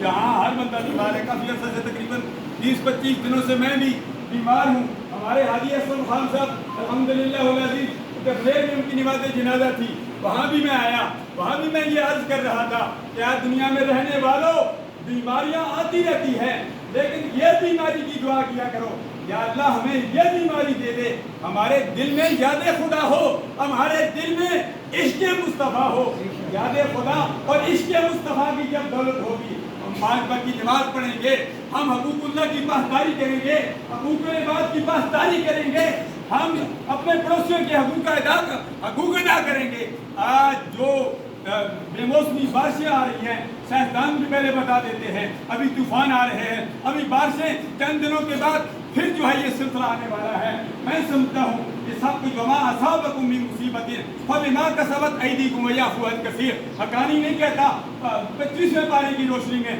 जहाँ हर बंदा बीमार है। काफ़ी अर्सा से तकरीबन 20-25 दिनों से मैं भी बीमार हूँ। हमारे हाजी असलम खान साहब अल्हम्दुलिल्लाह वल अज़ीज़ दफनेर में उनकी नमाज़ जनाजा थी, वहाँ भी मैं आया, वहाँ भी मैं ये अर्ज़ कर रहा था कि आज दुनिया में रहने वालों बीमारियाँ आती रहती हैं, लेकिन ये बीमारी की दुआ किया करो, या अल्लाह हमें ये बीमारी दे दे, हमारे दिल में याद खुदा हो, हमारे दिल में इश्क़ मुस्तफ़ा हो। याद खुदा और इश्क़ मुस्तफ़ा की जब दौलत होगी, हम 5 वक्त की नमाज पढ़ेंगे, हम हकूक़ुल्लाह की पासदारी करेंगे, हकूक़ुल इबाद की पासदारी करेंगे, हम अपने पड़ोसियों के हकूक़ अदा करेंगे। आज जो बेमौसमी बारिशें आ रही हैं, साइंसदान भी पहले बता देते हैं अभी तूफान आ रहे हैं, अभी बारिशें चंद दिनों के बाद फिर जो है ये सिलसिला आने वाला है। मैं समझता हूँ कि सब कुछ वमा असाबकुम मिन मुसीबतिन फबिमा कसबत अयदीकुम व याफू अन कसीर। हकानी नहीं कहता 25वें पारे की रोशनी में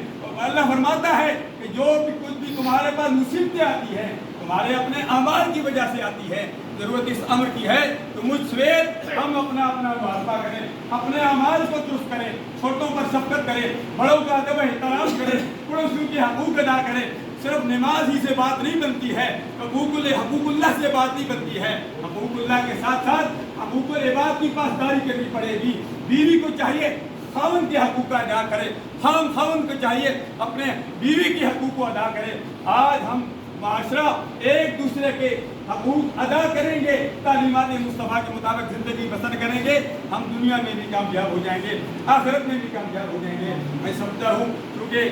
अल्लाह फरमाता है कि जो भी कुछ भी तुम्हारे पास मुसीबतें आती हैं तुम्हारे अपने अमाल की वजह से आती है। ज़रूरत इस अमर की है तो मुझ सवेर हम अपना मुहासबा करें, अपने अमाल को दुरुस्त करें, छोटों पर शफ़क़त करें, बड़ों का अदब एहतराम करें, पड़ोसियों के हकूक़ अदा करें। सिर्फ नमाज ही से बात नहीं बनती है, हकूक़ुल्लाह से बात नहीं बनती है। हकूक़ुल्लाह के साथ साथ हकूक़ुल इबाद की पासदारी करनी पड़ेगी। बीवी को चाहिए खावन के हकूक़ अदा करे, खावन को चाहिए अपने बीवी के हकूक़ को अदा करे। आज हम माशरा एक दूसरे के हकूक़ अदा करेंगे, तालीमात मुस्तफ़ा के मुताबिक ज़िंदगी बसर करेंगे, हम दुनिया में भी कामयाब हो जाएंगे, आखिरत में भी कामयाब हो जाएंगे। मैं समझता हूँ क्योंकि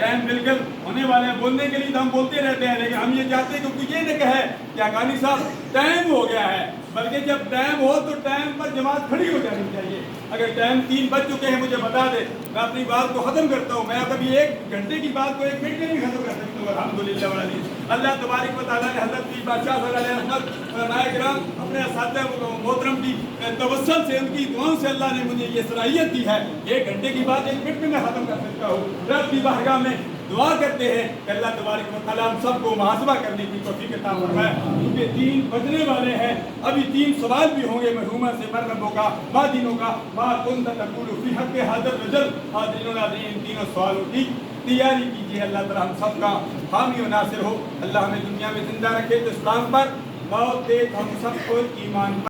टाइम बिल्कुल होने वाले हैं, बोलने के लिए तो हम बोलते रहते हैं, लेकिन हम ये चाहते हैं कि कोई ये न कहे कि अगानी साहब टाइम हो गया है, बल्कि जब टाइम हो तो टाइम पर जमात खड़ी हो जानी चाहिए। अगर टाइम 3 बज चुके हैं मुझे बता दे, मैं अपनी बात को ख़त्म करता हूँ। मैं कभी 1 घंटे की बात को 1 मिनट में नहीं ख़त्म कर सकता हूँ। अल्हम्दुलिल्लाह वल अज़ीज़ अल्लाह तबारक व तआला ने हज़रत पीर बादशाह अपने असातिज़ा मोहतरम की तवस्सुल से उनकी दुआओं से अल्लाह ने मुझे ये सलाहियत दी है। 1 घंटे की बात 1 मिनट में मैं ख़त्म कर सकता हूँ। रब की बारगाह में दुआ करते हैं कि अल्लाह तबारक व तआला हम सबको मुहासबा करने की तौफीक अता फरमाए। क्योंकि 3 बजने वाले हैं, अभी 3 सवाल भी होंगे मरहूमा से, मरहबों का, मादिनों का, मा कुंत तक़ूलु फी हक़्क़ि हाज़िर रजुल हाज़िरुन अज़ीम। तीनों सवालों की तैयारी कीजिए। अल्लाह ताला हम सबका हामी व नासिर हो। अल्लाह हमें दुनिया में जिंदा रखे तो इस्लाम पर, मौत दे हम सबको ईमान पर।